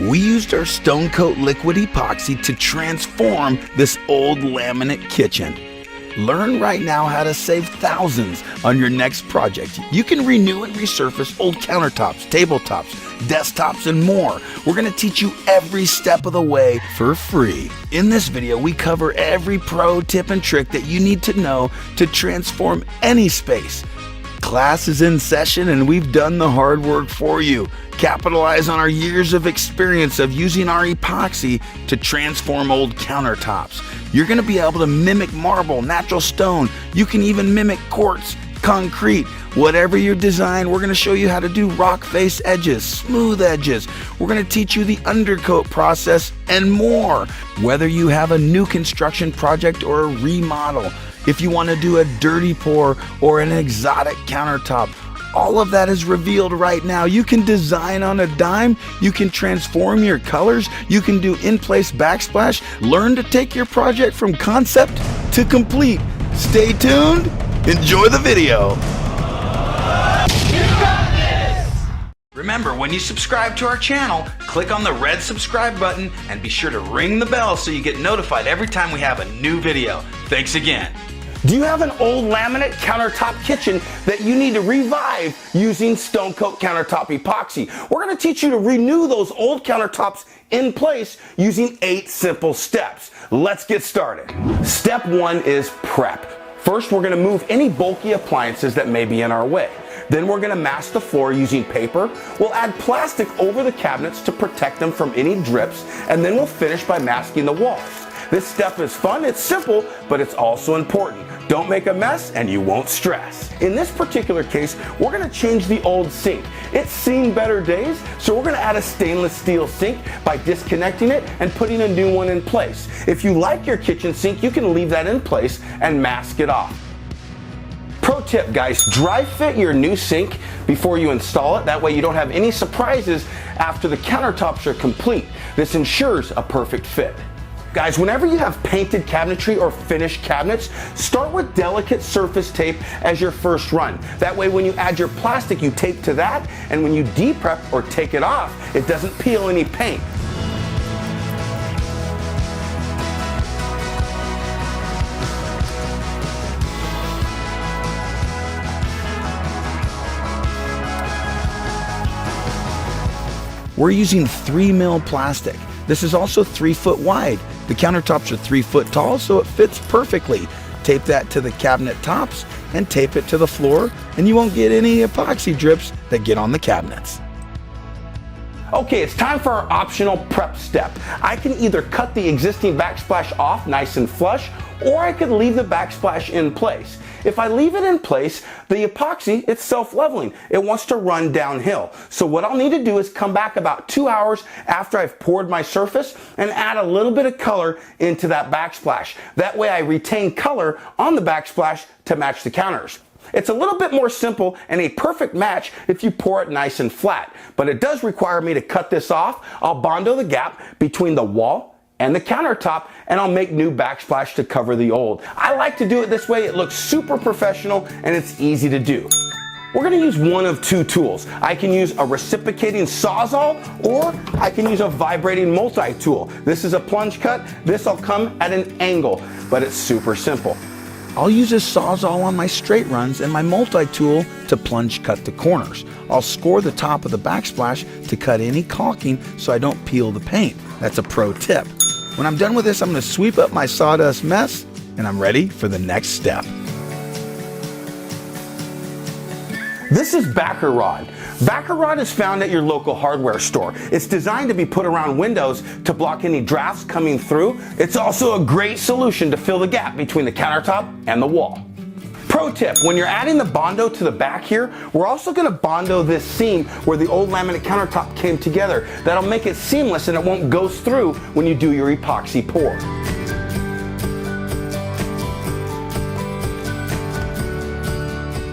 We used our Stone Coat liquid epoxy to transform this old laminate kitchen. Learn right now how to save thousands on your next project. You can renew and resurface old countertops, tabletops, desktops, and more. We're going to teach you every step of the way for free. In this video, we cover every pro tip and trick that you need to know to transform any space. Class is in session and we've done the hard work for you. Capitalize on our years of experience of using our epoxy to transform old countertops. You're going to be able to mimic marble, natural stone. You can even mimic quartz, concrete. Whatever your design, we're going to show you how to do rock face edges, smooth edges. We're going to teach you the undercoat process and more. Whether you have a new construction project or a remodel, if you want to do a dirty pour or an exotic countertop, all of that is revealed right now. You can design on a dime. You can transform your colors. You can do in-place backsplash. Learn to take your project from concept to complete. Stay tuned. Enjoy the video. Remember, when you subscribe to our channel, click on the red subscribe button and be sure to ring the bell so you get notified every time we have a new video. Thanks again. Do you have an old laminate countertop kitchen that you need to revive using Stone Coat countertop epoxy? We're going to teach you to renew those old countertops in place using 8 simple steps. Let's get started. Step 1 is prep. First, we're going to move any bulky appliances that may be in our way. Then we're going to mask the floor using paper. We'll add plastic over the cabinets to protect them from any drips, and then we'll finish by masking the walls. This step is fun, it's simple, but it's also important. Don't make a mess and you won't stress. In this particular case, we're going to change the old sink. It's seen better days, so we're going to add a stainless steel sink by disconnecting it and putting a new one in place. If you like your kitchen sink, you can leave that in place and mask it off. Pro tip, guys, dry fit your new sink before you install it. That way you don't have any surprises after the countertops are complete. This ensures a perfect fit. Guys, whenever you have painted cabinetry or finished cabinets, start with delicate surface tape as your first run. That way when you add your plastic, you tape to that, and when you de-prep or take it off, it doesn't peel any paint. We're using 3 mil plastic. This is also 3 foot wide. The countertops are 3 foot tall, so it fits perfectly. Tape that to the cabinet tops and tape it to the floor, and you won't get any epoxy drips that get on the cabinets. Okay, it's time for our optional prep step. I can either cut the existing backsplash off nice and flush, or I could leave the backsplash in place. If I leave it in place, the epoxy, it's self-leveling. It wants to run downhill. So what I'll need to do is come back about 2 hours after I've poured my surface and add a little bit of color into that backsplash. That way I retain color on the backsplash to match the counters. It's a little bit more simple and a perfect match if you pour it nice and flat, but it does require me to cut this off. I'll Bondo the gap between the wall and the countertop, and I'll make new backsplash to cover the old. I like to do it this way. It looks super professional and it's easy to do. We're going to use one of 2 tools. I can use a reciprocating Sawzall, or I can use a vibrating multi-tool. This is a plunge cut. This will come at an angle, but it's super simple. I'll use a Sawzall on my straight runs and my multi-tool to plunge cut the corners. I'll score the top of the backsplash to cut any caulking so I don't peel the paint. That's a pro tip. When I'm done with this, I'm going to sweep up my sawdust mess, and I'm ready for the next step. This is backer rod. Backer rod is found at your local hardware store. It's designed to be put around windows to block any drafts coming through. It's also a great solution to fill the gap between the countertop and the wall. Pro tip, when you're adding the Bondo to the back here, we're also going to Bondo this seam where the old laminate countertop came together. That'll make it seamless and it won't ghost through when you do your epoxy pour.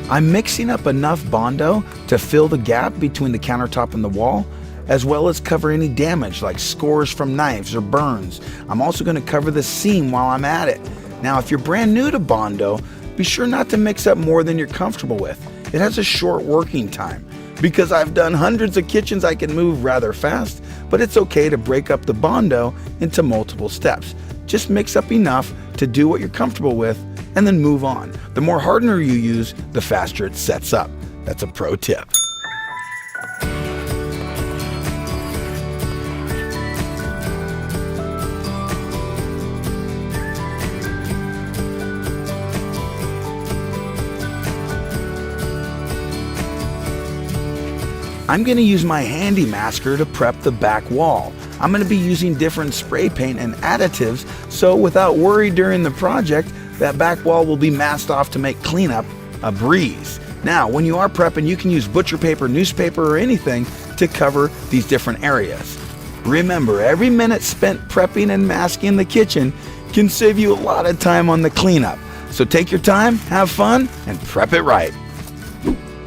I'm mixing up enough Bondo to fill the gap between the countertop and the wall, as well as cover any damage like scores from knives or burns. I'm also going to cover the seam while I'm at it. Now, if you're brand new to Bondo, be sure not to mix up more than you're comfortable with. It has a short working time. Because I've done hundreds of kitchens, I can move rather fast, but it's okay to break up the Bondo into multiple steps. Just mix up enough to do what you're comfortable with and then move on. The more hardener you use, the faster it sets up. That's a pro tip. I'm going to use my handy masker to prep the back wall. I'm going to be using different spray paint and additives, so without worry during the project, that back wall will be masked off to make cleanup a breeze. Now, when you are prepping, you can use butcher paper, newspaper, or anything to cover these different areas. Remember, every minute spent prepping and masking the kitchen can save you a lot of time on the cleanup. So take your time, have fun, and prep it right.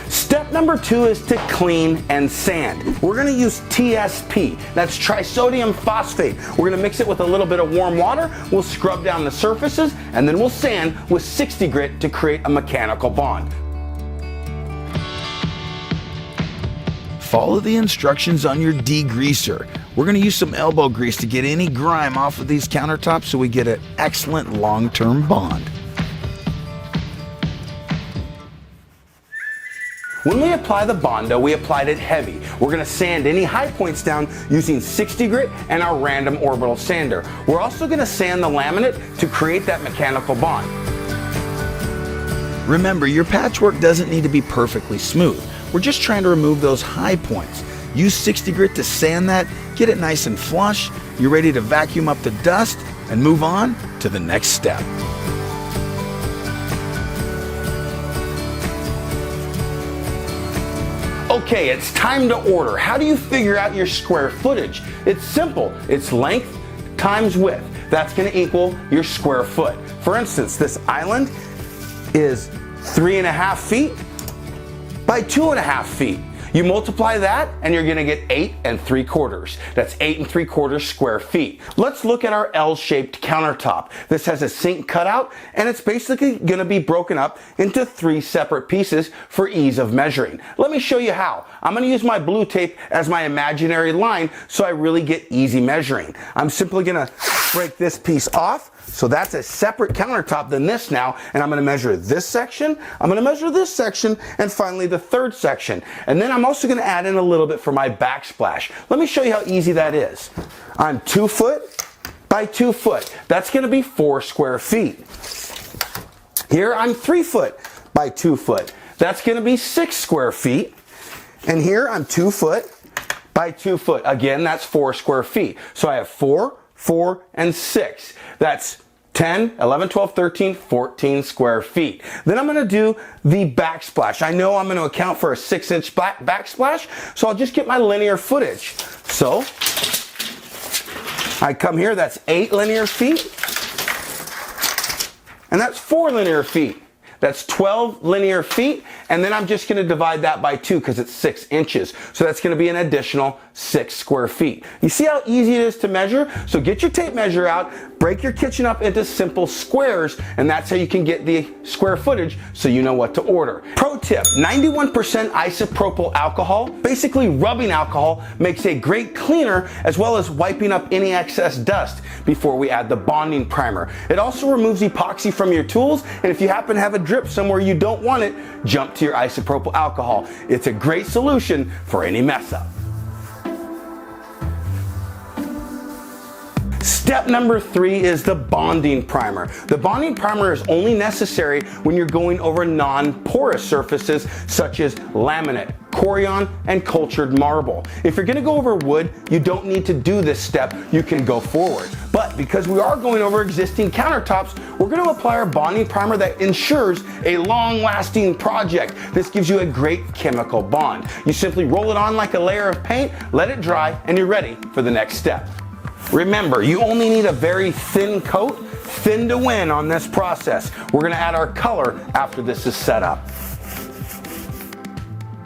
Step number 2 is to clean and sand. We're going to use TSP, that's trisodium phosphate. We're going to mix it with a little bit of warm water, we'll scrub down the surfaces, and then we'll sand with 60 grit to create a mechanical bond. Follow the instructions on your degreaser. We're going to use some elbow grease to get any grime off of these countertops so we get an excellent long-term bond. When we apply the Bondo, we applied it heavy. We're going to sand any high points down using 60 grit and our random orbital sander. We're also going to sand the laminate to create that mechanical bond. Remember, your patchwork doesn't need to be perfectly smooth. We're just trying to remove those high points. Use 60 grit to sand that, get it nice and flush. You're ready to vacuum up the dust and move on to the next step. Okay, it's time to order. How do you figure out your square footage? It's simple. It's length times width. That's going to equal your square foot. For instance, this island is 3.5 feet by 2.5 feet. You multiply that and you're going to get 8 3/4. That's 8 3/4 square feet. Let's look at our L-shaped countertop. This has a sink cutout and it's basically going to be broken up into 3 separate pieces for ease of measuring. Let me show you how. I'm going to use my blue tape as my imaginary line so I really get easy measuring. I'm simply going to break this piece off. So that's a separate countertop than this now, and I'm going to measure this section, I'm going to measure this section, and finally the third section. And then I'm also going to add in a little bit for my backsplash. Let me show you how easy that is. I'm 2 foot by 2 foot. That's going to be 4 square feet. Here I'm 3 foot by 2 foot. That's going to be 6 square feet. And here I'm 2 foot by 2 foot. Again, that's 4 square feet. So I have 4, 4, and 6. That's 10, 11, 12, 13, 14 square feet. Then I'm going to do the backsplash. I know I'm going to account for a 6-inch backsplash, so I'll just get my linear footage. So I come here, that's 8 linear feet, and that's 4 linear feet. That's 12 linear feet, and then I'm just going to divide that by 2 because it's 6 inches. So that's going to be an additional 6 square feet. You see how easy it is to measure? So get your tape measure out, break your kitchen up into simple squares, and that's how you can get the square footage so you know what to order. Pro tip, 91% isopropyl alcohol, basically rubbing alcohol, makes a great cleaner as well as wiping up any excess dust before we add the bonding primer. It also removes epoxy from your tools, and if you happen to have a drip somewhere you don't want it, jump to your isopropyl alcohol. It's a great solution for any mess up. Step number 3 is the bonding primer. The bonding primer is only necessary when you're going over non-porous surfaces such as laminate, corian, and cultured marble. If you're going to go over wood, you don't need to do this step. You can go forward. But because we are going over existing countertops, we're going to apply our bonding primer that ensures a long-lasting project. This gives you a great chemical bond. You simply roll it on like a layer of paint, let it dry, and you're ready for the next step. Remember, you only need a very thin coat, thin to win on this process. We're going to add our color after this is set up.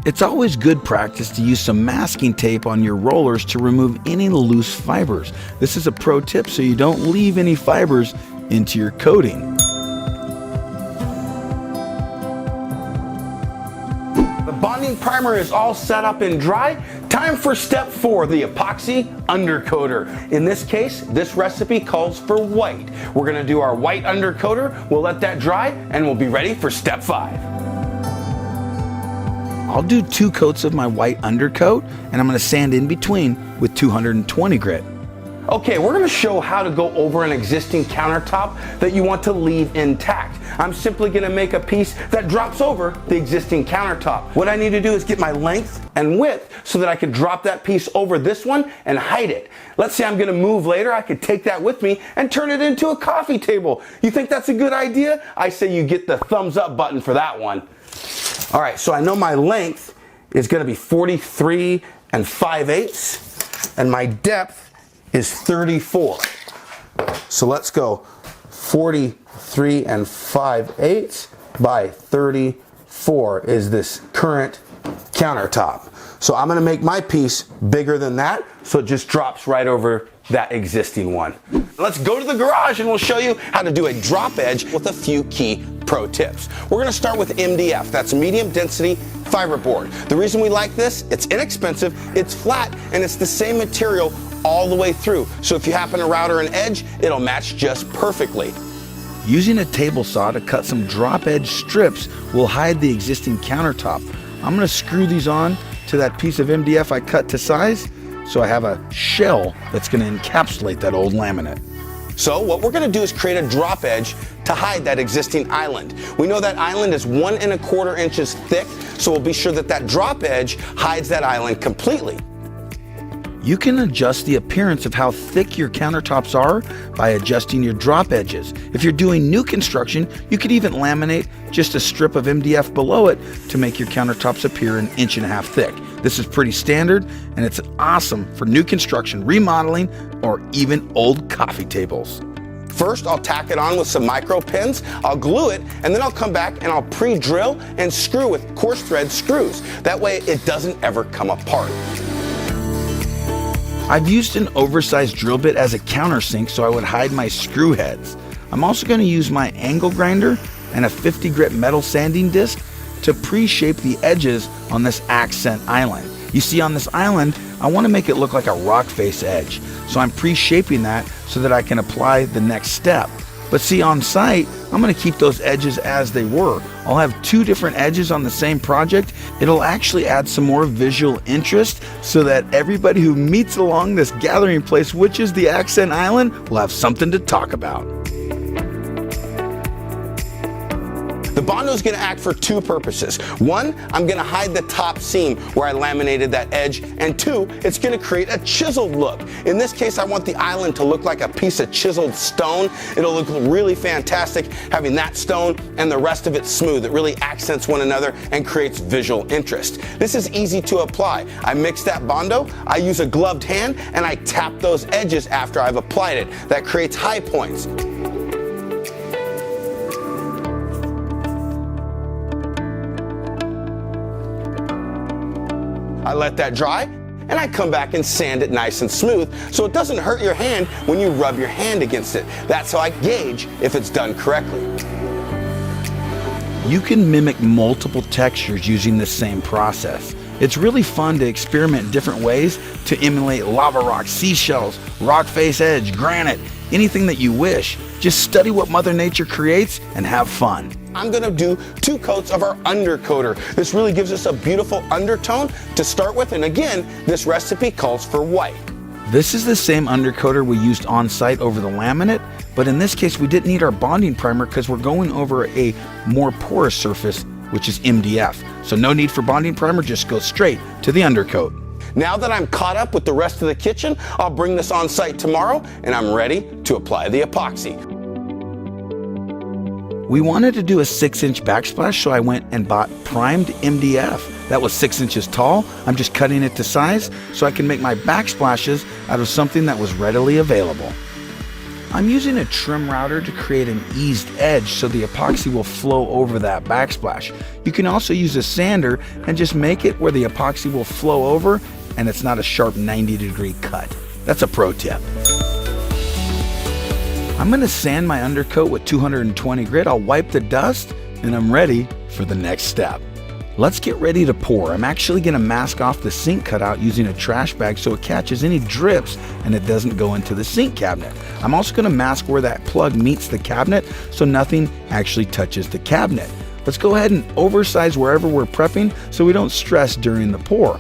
It's always good practice to use some masking tape on your rollers to remove any loose fibers. This is a pro tip so you don't leave any fibers into your coating. The bonding bonding primer is all set up and dry, time for step 4, the epoxy undercoater. In this case, this recipe calls for white. We're gonna do our white undercoater, we'll let that dry, and we'll be ready for step 5. I'll do 2 coats of my white undercoat, and I'm gonna sand in between with 220 grit. Okay, we're gonna show how to go over an existing countertop that you want to leave intact. I'm simply gonna make a piece that drops over the existing countertop. What I need to do is get my length and width so that I could drop that piece over this one and hide it. Let's say I'm gonna move later, I could take that with me and turn it into a coffee table. You think that's a good idea? I say you get the thumbs up button for that one. All right, so I know my length is gonna be 43 5/8, and my depth is 34. So let's go 43 5/8 by 34 is this current countertop. So I'm gonna make my piece bigger than that, so it just drops right over that existing one. Let's go to the garage and we'll show you how to do a drop edge with a few key pro tips. We're gonna start with MDF, that's medium density fiberboard. The reason we like this, it's inexpensive, it's flat, and it's the same material all the way through. So if you happen to router an edge, it'll match just perfectly. Using a table saw to cut some drop edge strips will hide the existing countertop. I'm gonna screw these on to that piece of MDF I cut to size, so I have a shell that's gonna encapsulate that old laminate. So what we're gonna do is create a drop edge to hide that existing island. We know that island is 1 1/4 inches thick, so we'll be sure that that drop edge hides that island completely. You can adjust the appearance of how thick your countertops are by adjusting your drop edges. If you're doing new construction, you could even laminate just a strip of MDF below it to make your countertops appear 1.5 inches thick. This is pretty standard, and it's awesome for new construction, remodeling, or even old coffee tables. First, I'll tack it on with some micro pins, I'll glue it, and then I'll come back and I'll pre-drill and screw with coarse thread screws. That way it doesn't ever come apart. I've used an oversized drill bit as a countersink so I would hide my screw heads. I'm also going to use my angle grinder and a 50 grit metal sanding disc to pre-shape the edges on this accent island. You see, on this island, I want to make it look like a rock face edge. So I'm pre-shaping that so that I can apply the next step. But see, on site, I'm going to keep those edges as they were. I'll have 2 different edges on the same project. It'll actually add some more visual interest so that everybody who meets along this gathering place, which is the accent island, will have something to talk about. The Bondo is going to act for 2 purposes. 1, I'm going to hide the top seam where I laminated that edge, and 2, it's going to create a chiseled look. In this case, I want the island to look like a piece of chiseled stone. It'll look really fantastic having that stone and the rest of it smooth. It really accents one another and creates visual interest. This is easy to apply. I mix that Bondo, I use a gloved hand, and I tap those edges after I've applied it. That creates high points. I let that dry, and I come back and sand it nice and smooth so it doesn't hurt your hand when you rub your hand against it. That's how I gauge if it's done correctly. You can mimic multiple textures using the same process. It's really fun to experiment in different ways to emulate lava rock, seashells, rock face edge, granite, anything that you wish. Just study what Mother Nature creates and have fun. I'm gonna do 2 coats of our undercoater. This really gives us a beautiful undertone to start with, and again, this recipe calls for white. This is the same undercoater we used on site over the laminate, but in this case we didn't need our bonding primer because we're going over a more porous surface, which is MDF. So no need for bonding primer, just go straight to the undercoat. Now that I'm caught up with the rest of the kitchen, I'll bring this on site tomorrow, and I'm ready to apply the epoxy. We wanted to do a 6-inch backsplash, so I went and bought primed MDF. That was 6 inches tall. I'm just cutting it to size so I can make my backsplashes out of something that was readily available. I'm using a trim router to create an eased edge so the epoxy will flow over that backsplash. You can also use a sander and just make it where the epoxy will flow over and it's not a sharp 90-degree cut. That's a pro tip. I'm going to sand my undercoat with 220 grit. I'll wipe the dust and I'm ready for the next step. Let's get ready to pour. I'm actually going to mask off the sink cutout using a trash bag so it catches any drips and it doesn't go into the sink cabinet. I'm also going to mask where that plug meets the cabinet so nothing actually touches the cabinet. Let's go ahead and oversize wherever we're prepping so we don't stress during the pour.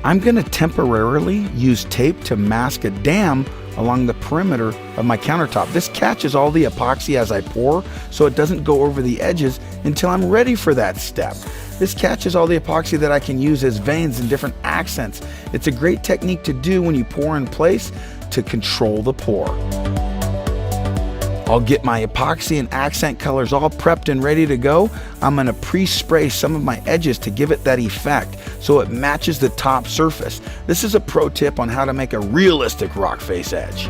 I'm going to temporarily use tape to mask a dam along the perimeter of my countertop. This catches all the epoxy as I pour so it doesn't go over the edges until I'm ready for that step. This catches all the epoxy that I can use as veins and different accents. It's a great technique to do when you pour in place to control the pour. I'll get my epoxy and accent colors all prepped and ready to go. I'm going to pre-spray some of my edges to give it that effect so it matches the top surface. This is a pro tip on how to make a realistic rock face edge.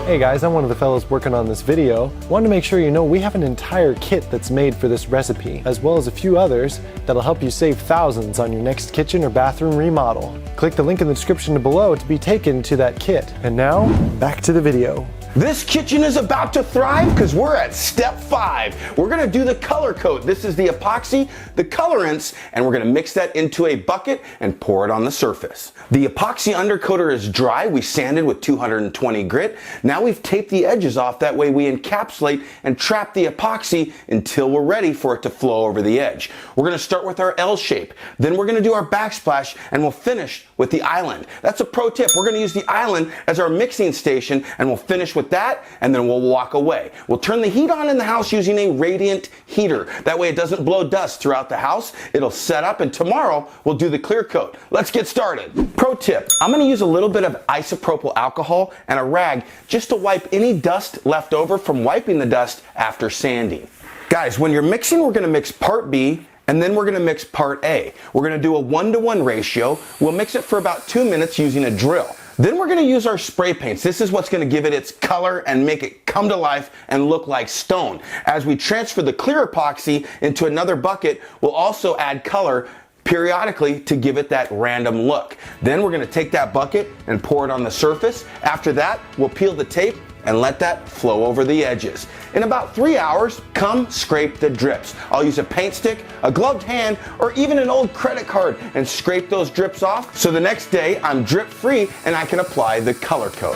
Hey guys, I'm one of the fellows working on this video. Wanted to make sure you know we have an entire kit that's made for this recipe, as well as a few others that'll help you save thousands on your next kitchen or bathroom remodel. Click the link in the description below to be taken to that kit. And now, back to the video. This kitchen is about to thrive because we're at step 5. We're gonna do the color coat. This is the epoxy, the colorants, and we're gonna mix that into a bucket and pour it on the surface. The epoxy undercoater is dry. We sanded with 220 grit. Now we've taped the edges off. That way we encapsulate and trap the epoxy until we're ready for it to flow over the edge. We're gonna start with our L shape. Then we're gonna do our backsplash and we'll finish with the island. That's a pro tip. We're gonna use the island as our mixing station and we'll finish with that and then we'll walk away. We'll turn the heat on in the house using a radiant heater. That way it doesn't blow dust throughout the house. It'll set up and tomorrow we'll do the clear coat. Let's get started. Pro tip, I'm gonna use a little bit of isopropyl alcohol and a rag just to wipe any dust left over from wiping the dust after sanding. Guys, when you're mixing, we're gonna mix part B and then we're gonna mix part A. We're gonna do a 1-to-1 ratio. We'll mix it for about 2 minutes using a drill. Then we're gonna use our spray paints. This is what's gonna give it its color and make it come to life and look like stone. As we transfer the clear epoxy into another bucket, we'll also add color periodically to give it that random look. Then we're gonna take that bucket and pour it on the surface. After that, we'll peel the tape and let that flow over the edges. In about 3 hours, come scrape the drips. I'll use a paint stick, a gloved hand, or even an old credit card and scrape those drips off so the next day I'm drip free and I can apply the color coat.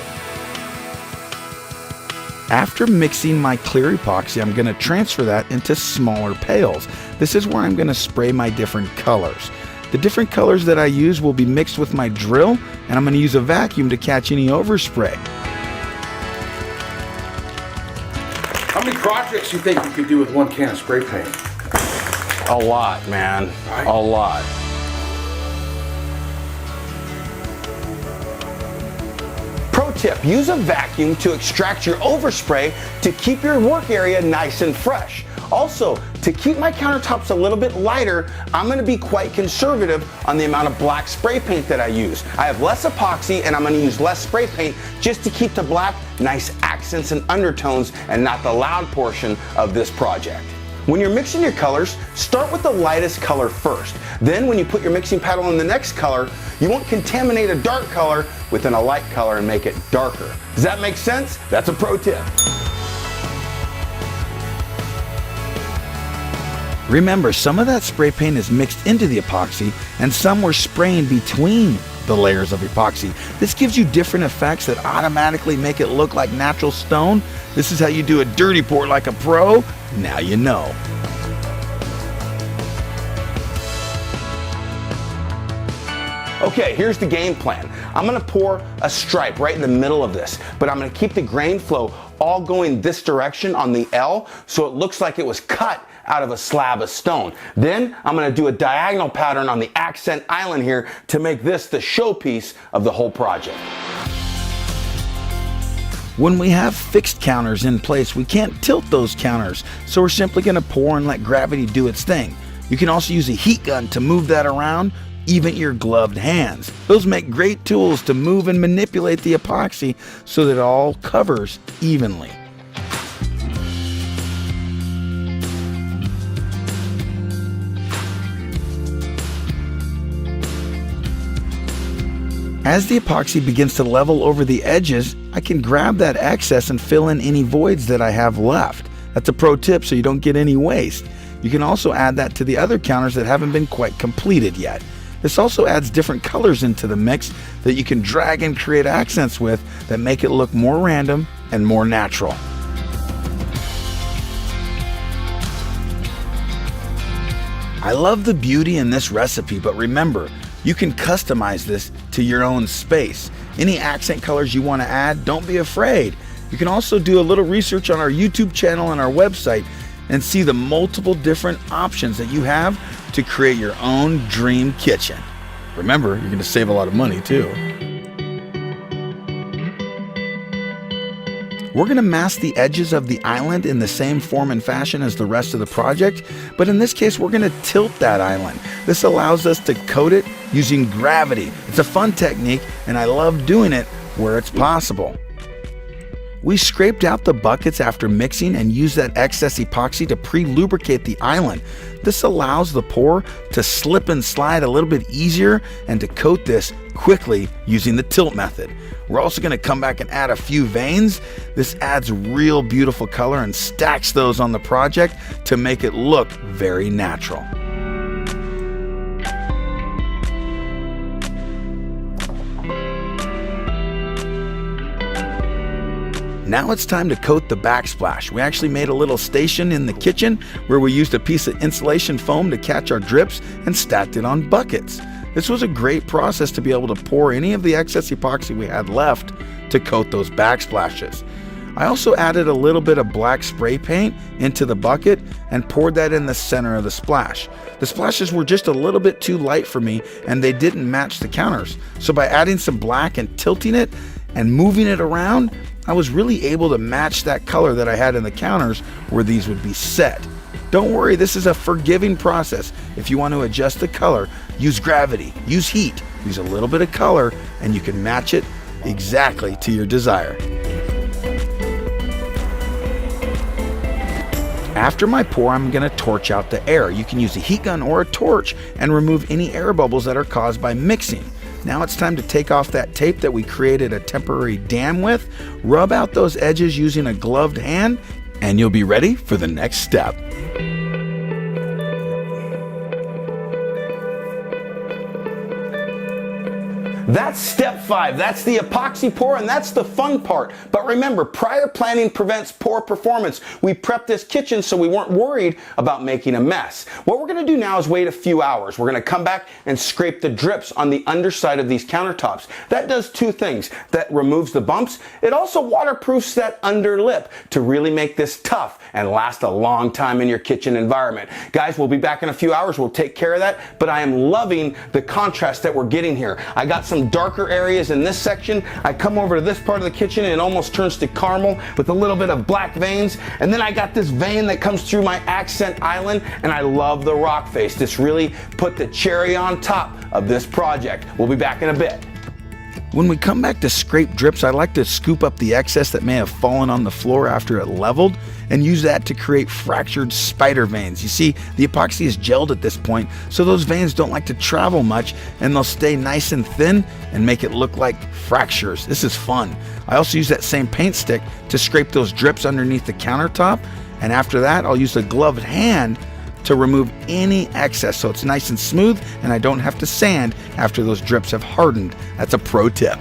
After mixing my clear epoxy, I'm going to transfer that into smaller pails. This is where I'm going to spray my different colors. The different colors that I use will be mixed with my drill, and I'm going to use a vacuum to catch any overspray. How many projects do you think you could do with 1 can of spray paint? A lot, man. Right. A lot. Pro tip, use a vacuum to extract your overspray to keep your work area nice and fresh. Also, to keep my countertops a little bit lighter, I'm gonna be quite conservative on the amount of black spray paint that I use. I have less epoxy and I'm gonna use less spray paint just to keep the black nice accents and undertones and not the loud portion of this project. When you're mixing your colors, start with the lightest color first. Then when you put your mixing paddle in the next color, you won't contaminate a dark color within a light color and make it darker. Does that make sense? That's a pro tip. Remember, some of that spray paint is mixed into the epoxy and some we're spraying between the layers of epoxy. This gives you different effects that automatically make it look like natural stone. This is how you do a dirty pour like a pro. Now you know. Okay, here's the game plan. I'm gonna pour a stripe right in the middle of this, but I'm gonna keep the grain flow all going this direction on the L so it looks like it was cut out of a slab of stone. Then I'm gonna do a diagonal pattern on the accent island here to make this the showpiece of the whole project. When we have fixed counters in place, we can't tilt those counters, so we're simply gonna pour and let gravity do its thing. You can also use a heat gun to move that around, even your gloved hands. Those make great tools to move and manipulate the epoxy so that it all covers evenly. As the epoxy begins to level over the edges, I can grab that excess and fill in any voids that I have left. That's a pro tip so you don't get any waste. You can also add that to the other counters that haven't been quite completed yet. This also adds different colors into the mix that you can drag and create accents with that make it look more random and more natural. I love the beauty in this recipe, but remember, you can customize this to your own space. Any accent colors you want to add, don't be afraid. You can also do a little research on our YouTube channel and our website and see the multiple different options that you have to create your own dream kitchen. Remember, you're going to save a lot of money too. We're going to mask the edges of the island in the same form and fashion as the rest of the project, but in this case we're going to tilt that island. This allows us to coat it using gravity. It's a fun technique and I love doing it where it's possible. We scraped out the buckets after mixing and used that excess epoxy to pre-lubricate the island. This allows the pour to slip and slide a little bit easier and to coat this quickly using the tilt method. We're also going to come back and add a few veins. This adds real beautiful color and stacks those on the project to make it look very natural. Now it's time to coat the backsplash. We actually made a little station in the kitchen where we used a piece of insulation foam to catch our drips and stacked it on buckets. This was a great process to be able to pour any of the excess epoxy we had left to coat those backsplashes. I also added a little bit of black spray paint into the bucket and poured that in the center of the splash. The splashes were just a little bit too light for me and they didn't match the counters. So by adding some black and tilting it and moving it around, I was really able to match that color that I had in the counters where these would be set. Don't worry, this is a forgiving process. If you want to adjust the color, use gravity, use heat, use a little bit of color, and you can match it exactly to your desire. After my pour, I'm going to torch out the air. You can use a heat gun or a torch and remove any air bubbles that are caused by mixing. Now it's time to take off that tape that we created a temporary dam with, rub out those edges using a gloved hand, and you'll be ready for the next step. That's step 5. That's the epoxy pour, and that's the fun part. But remember, prior planning prevents poor performance. We prepped this kitchen so we weren't worried about making a mess. What we're going to do now is wait a few hours. We're going to come back and scrape the drips on the underside of these countertops. That does two things. That removes the bumps. It also waterproofs that under lip to really make this tough and last a long time in your kitchen environment. Guys, we'll be back in a few hours. We'll take care of that, but I am loving the contrast that we're getting here. I got some darker areas in this section. I come over to this part of the kitchen and it almost turns to caramel with a little bit of black veins. And then I got this vein that comes through my accent island, and I love the rock face. This really put the cherry on top of this project. We'll be back in a bit. When we come back to scrape drips, I like to scoop up the excess that may have fallen on the floor after it leveled and use that to create fractured spider veins. You see, the epoxy is gelled at this point, so those veins don't like to travel much and they'll stay nice and thin and make it look like fractures. This is fun. I also use that same paint stick to scrape those drips underneath the countertop, and after that I'll use a gloved hand to remove any excess so it's nice and smooth and I don't have to sand after those drips have hardened. That's a pro tip.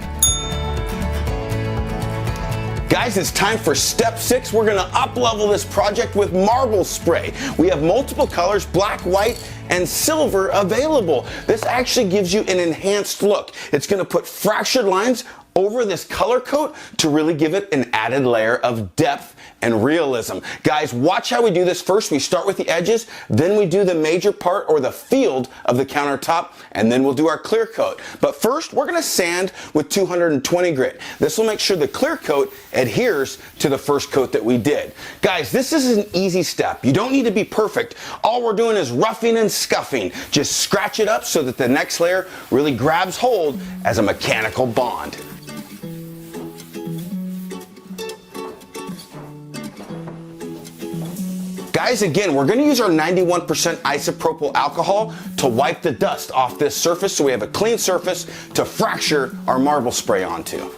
Guys, it's time for step 6. We're gonna up-level this project with marble spray. We have multiple colors, black, white, and silver available. This actually gives you an enhanced look. It's gonna put fractured lines over this color coat to really give it an added layer of depth and realism. Guys, watch how we do this. First, we start with the edges, then we do the major part or the field of the countertop, and then we'll do our clear coat. But first, we're gonna sand with 220 grit. This will make sure the clear coat adheres to the first coat that we did. Guys, this is an easy step. You don't need to be perfect. All we're doing is roughing and scuffing. Just scratch it up so that the next layer really grabs hold as a mechanical bond. Guys, again, we're going to use our 91% isopropyl alcohol to wipe the dust off this surface so we have a clean surface to fracture our marble spray onto.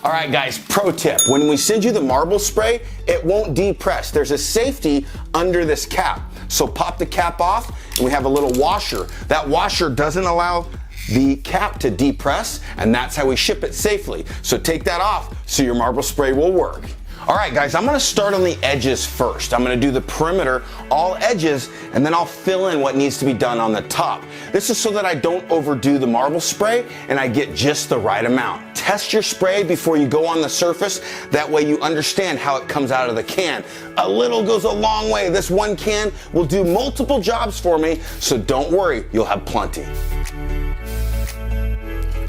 All right, guys, pro tip. When we send you the marble spray, it won't depress. There's a safety under this cap. So pop the cap off, and we have a little washer. That washer doesn't allow the cap to depress, and that's how we ship it safely. So take that off so your marble spray will work. All right, guys, I'm gonna start on the edges first. I'm gonna do the perimeter, all edges, and then I'll fill in what needs to be done on the top. This is so that I don't overdo the marble spray and I get just the right amount. Test your spray before you go on the surface. That way you understand how it comes out of the can. A little goes a long way. This one can will do multiple jobs for me, so don't worry, you'll have plenty.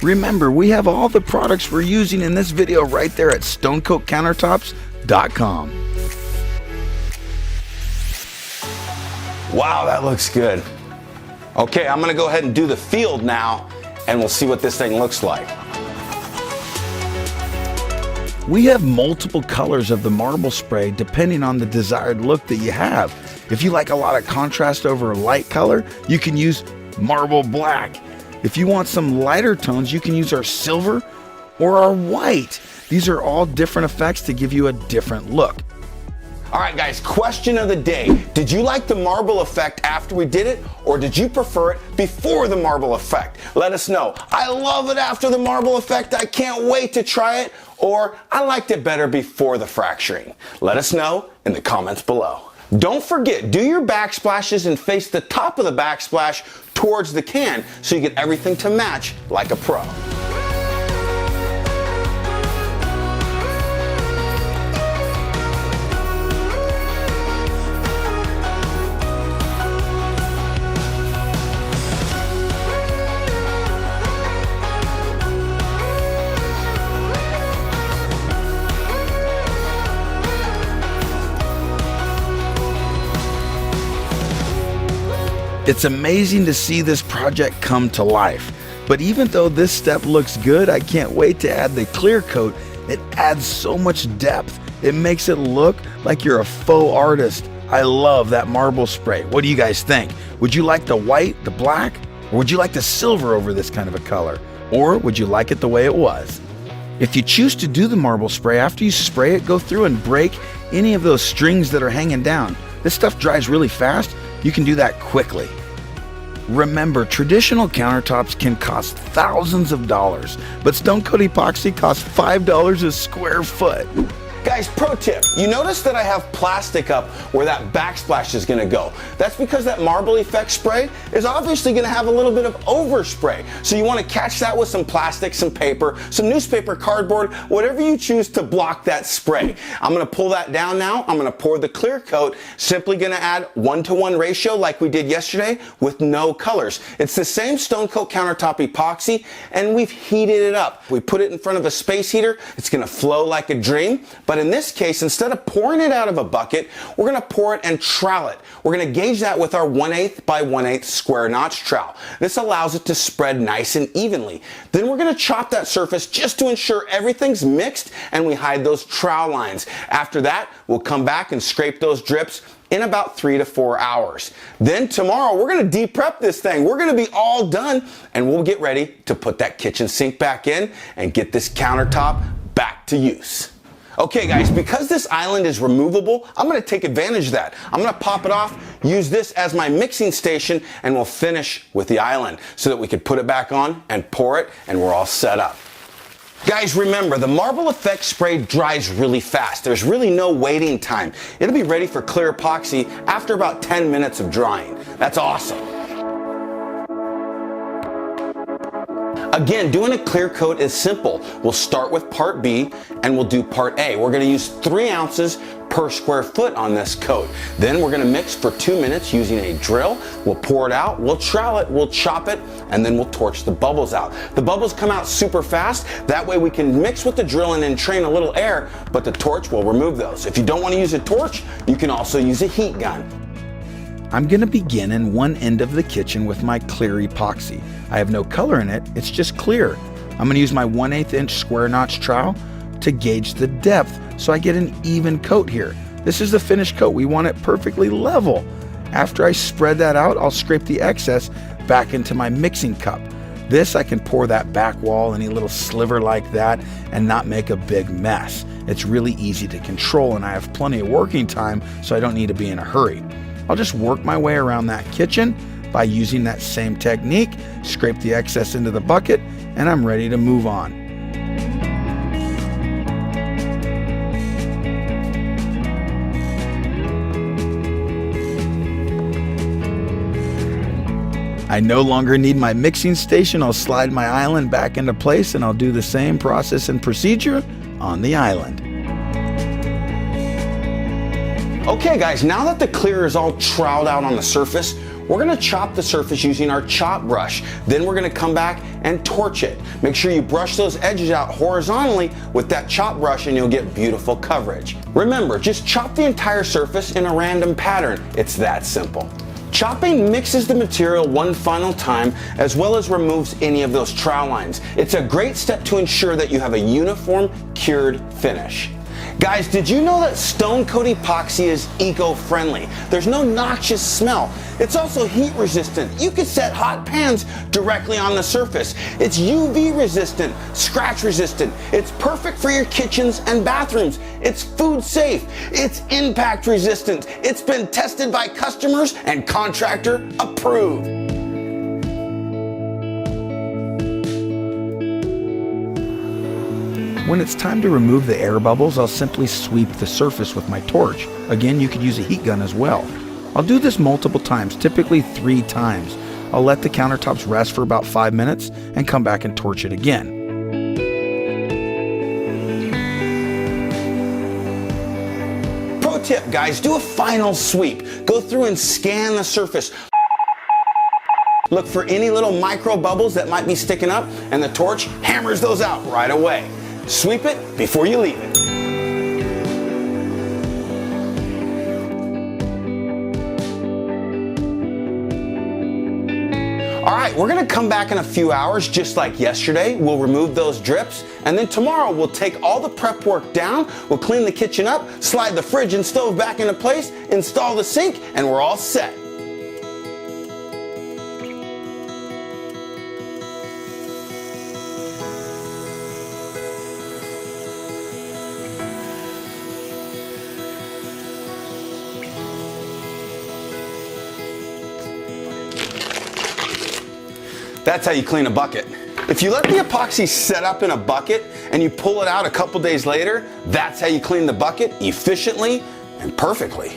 Remember, we have all the products we're using in this video right there at stonecoatcountertops.com. Wow, that looks good. Okay, I'm gonna go ahead and do the field now, and we'll see what this thing looks like. We have multiple colors of the marble spray depending on the desired look that you have. If you like a lot of contrast over a light color, you can use marble black. If you want some lighter tones, you can use our silver or our white. These are all different effects to give you a different look. All right, guys, question of the day. Did you like the marble effect after we did it, or did you prefer it before the marble effect? Let us know. I love it after the marble effect. I can't wait to try it. Or I liked it better before the fracturing. Let us know in the comments below. Don't forget, do your backsplashes and face the top of the backsplash towards the can so you get everything to match like a pro. It's amazing to see this project come to life. But even though this step looks good, I can't wait to add the clear coat. It adds so much depth. It makes it look like you're a faux artist. I love that marble spray. What do you guys think? Would you like the white, the black, or would you like the silver over this kind of a color? Or would you like it the way it was? If you choose to do the marble spray, after you spray it, go through and break any of those strings that are hanging down. This stuff dries really fast. You can do that quickly. Remember, traditional countertops can cost thousands of dollars, but Stone Coat Epoxy costs $5 a square foot. Guys, pro tip, you notice that I have plastic up where that backsplash is gonna go. That's because that marble effect spray is obviously gonna have a little bit of overspray. So you wanna catch that with some plastic, some paper, some newspaper, cardboard, whatever you choose to block that spray. I'm gonna pull that down now. I'm gonna pour the clear coat, simply gonna add 1-to-1 ratio like we did yesterday with no colors. It's the same Stone Coat Countertop Epoxy, and we've heated it up. We put it in front of a space heater. It's gonna flow like a dream, but in this case, instead of pouring it out of a bucket, we're gonna pour it and trowel it. We're gonna gauge that with our 1/8 by 1/8 square notch trowel. This allows it to spread nice and evenly. Then we're gonna chop that surface just to ensure everything's mixed and we hide those trowel lines. After that, we'll come back and scrape those drips in about 3 to 4 hours. Then tomorrow, we're gonna de-prep this thing. We're gonna be all done and we'll get ready to put that kitchen sink back in and get this countertop back to use. Okay guys, because this island is removable, I'm gonna take advantage of that. I'm gonna pop it off, use this as my mixing station, and we'll finish with the island so that we can put it back on and pour it, and we're all set up. Guys, remember, the marble effect spray dries really fast. There's really no waiting time. It'll be ready for clear epoxy after about 10 minutes of drying. That's awesome. Again, doing a clear coat is simple. We'll start with part B and we'll do part A. We're gonna use 3 ounces per square foot on this coat. Then we're gonna mix for 2 minutes using a drill. We'll pour it out, we'll trowel it, we'll chop it, and then we'll torch the bubbles out. The bubbles come out super fast. That way we can mix with the drill and entrain a little air, but the torch will remove those. If you don't wanna use a torch, you can also use a heat gun. I'm gonna begin in one end of the kitchen with my clear epoxy. I have no color in it, it's just clear. I'm gonna use my 1/8 inch square notch trowel to gauge the depth so I get an even coat here. This is the finished coat, we want it perfectly level. After I spread that out, I'll scrape the excess back into my mixing cup. This, I can pour that back wall, any little sliver like that, and not make a big mess. It's really easy to control, and I have plenty of working time, so I don't need to be in a hurry. I'll just work my way around that kitchen by using that same technique, scrape the excess into the bucket, and I'm ready to move on. I no longer need my mixing station. I'll slide my island back into place, and I'll do the same process and procedure on the island. Okay guys, now that the clear is all troweled out on the surface, we're gonna chop the surface using our chop brush. Then we're gonna come back and torch it. Make sure you brush those edges out horizontally with that chop brush and you'll get beautiful coverage. Remember, just chop the entire surface in a random pattern. It's that simple. Chopping mixes the material one final time as well as removes any of those trowel lines. It's a great step to ensure that you have a uniform cured finish. Guys, did you know that Stone Coat Epoxy is eco-friendly? There's no noxious smell. It's also heat resistant. You can set hot pans directly on the surface. It's UV resistant, scratch resistant. It's perfect for your kitchens and bathrooms. It's food safe. It's impact resistant. It's been tested by customers and contractor approved. When it's time to remove the air bubbles, I'll simply sweep the surface with my torch. Again, you could use a heat gun as well. I'll do this multiple times, typically 3 times. I'll let the countertops rest for about 5 minutes and come back and torch it again. Pro tip, guys, do a final sweep. Go through and scan the surface. Look for any little micro bubbles that might be sticking up, and the torch hammers those out right away. Sweep it before you leave it. All right, we're gonna come back in a few hours just like yesterday. We'll remove those drips, and then tomorrow we'll take all the prep work down, we'll clean the kitchen up, slide the fridge and stove back into place, install the sink, and we're all set. That's how you clean a bucket. If you let the epoxy set up in a bucket and you pull it out a couple days later, that's how you clean the bucket efficiently and perfectly.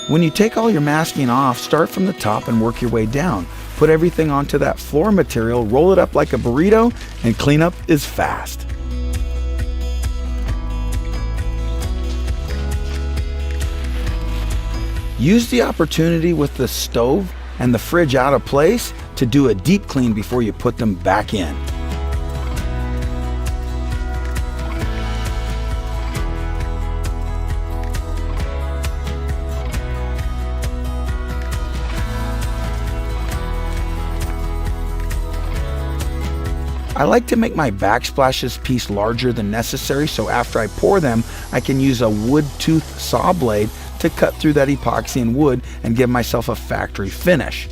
When you take all your masking off, start from the top and work your way down. Put everything onto that floor material, roll it up like a burrito, and cleanup is fast. Use the opportunity with the stove and the fridge out of place to do a deep clean before you put them back in. I like to make my backsplashes piece larger than necessary, so after I pour them, I can use a wood tooth saw blade to cut through that epoxy and wood and give myself a factory finish.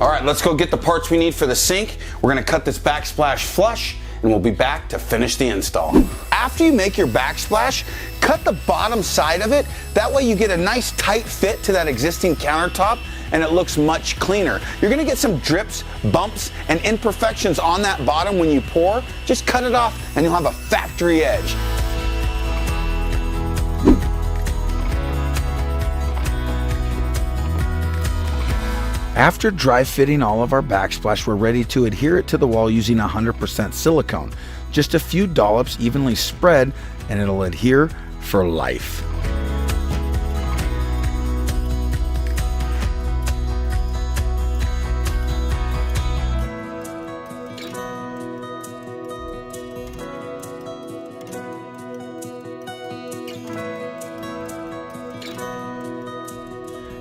All right, let's go get the parts we need for the sink. We're gonna cut this backsplash flush, and we'll be back to finish the install. After you make your backsplash, cut the bottom side of it. That way you get a nice tight fit to that existing countertop and it looks much cleaner. You're gonna get some drips, bumps, and imperfections on that bottom when you pour. Just cut it off and you'll have a factory edge. After dry fitting all of our backsplash, we're ready to adhere it to the wall using 100% silicone. Just a few dollops evenly spread and it'll adhere for life.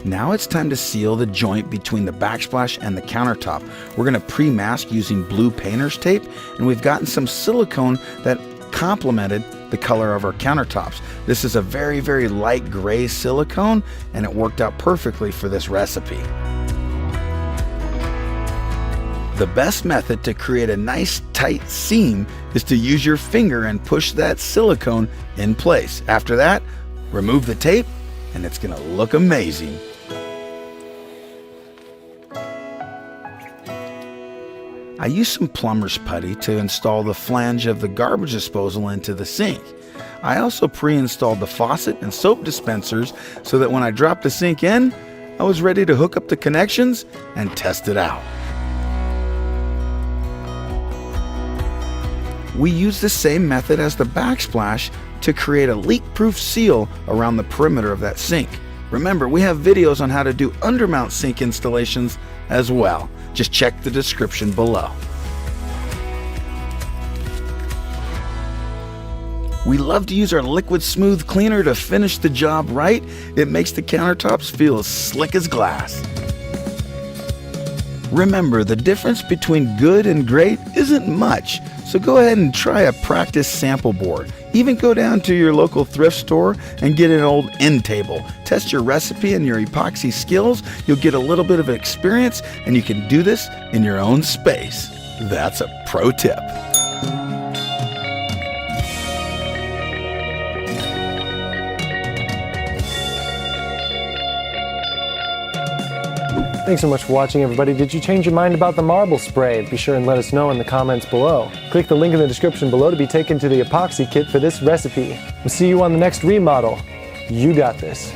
Now it's time to seal the joint between the backsplash and the countertop. We're going to pre-mask using blue painter's tape, and we've gotten some silicone that complemented the color of our countertops. This is a very, very light gray silicone, and it worked out perfectly for this recipe. The best method to create a nice tight seam is to use your finger and push that silicone in place. After that, remove the tape and it's going to look amazing. I used some plumber's putty to install the flange of the garbage disposal into the sink. I also pre-installed the faucet and soap dispensers so that when I dropped the sink in, I was ready to hook up the connections and test it out. We use the same method as the backsplash to create a leak-proof seal around the perimeter of that sink. Remember, we have videos on how to do undermount sink installations as well. Just check the description below. We love to use our liquid smooth cleaner to finish the job right. It makes the countertops feel as slick as glass. Remember, the difference between good and great isn't much, so go ahead and try a practice sample board. Even go down to your local thrift store and get an old end table. Test your recipe and your epoxy skills. You'll get a little bit of experience, and you can do this in your own space. That's a pro tip. Thanks so much for watching, everybody. Did you change your mind about the marble spray? Be sure and let us know in the comments below. Click the link in the description below to be taken to the epoxy kit for this recipe. We'll see you on the next remodel. You got this.